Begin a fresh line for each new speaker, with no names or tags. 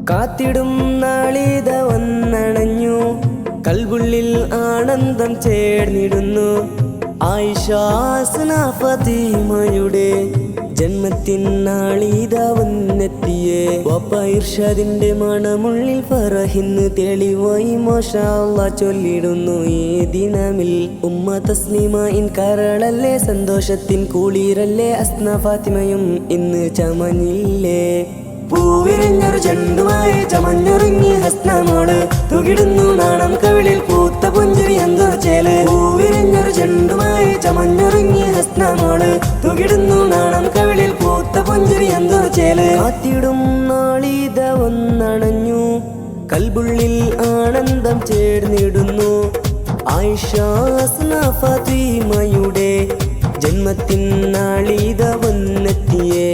കാത്തിടും നാളിത വന്നണഞ്ഞു, കൽബുള്ളിൽ ആനന്ദം ചേർന്നിടുന്നു. ആയിഷ ഹസ്ന ഫാത്തിമയുടെ ജന്മത്തിൻ നാളിത വന്നെത്തിയേ. വാപ്പ ഇർഷാദിന്റെ മണമുള്ളിൽ ഫറഹിന്ന് തെളിവായി മാഷാ അല്ലാഹ് ചൊല്ലിടുന്നു ഈ ദിനമിൽ. ഉമ്മ തസ്ലീമയിൻ കരളല്ലേ, സന്തോഷത്തിൻ കുളിരല്ലേ, ഹസ്ന ഫാത്തിമയും ഇന്ന് ചമഞ്ഞില്ലേ. പൂവിരിഞ്ഞൊരു ചെണ്ടുമായി ചമഞ്ഞൊരുങ്ങി ഹസ്ന മോള്, തുകിടുന്നു നാണം കവിളിൽ പൂത്ത പുഞ്ചിരി എന്തൊരു ചേല്. പൂവിരിഞ്ഞൊരു ചെണ്ടുമായി ചമഞ്ഞൊരുങ്ങി ഹസ്ന മോള്, തുകിടുന്നു നാണം കവിളിൽ പൂത്ത പുഞ്ചിരി എന്തൊരു ചേല്. കാത്തിടും നാളിത വന്നണഞ്ഞു, കൽബുള്ളിൽ ആനന്ദം ചേർന്നിടുന്നു. ആയിഷ ഹസ്ന ഫാത്തിമയുടെ ജന്മത്തിൻ നാളിത വന്നെത്തിയേ.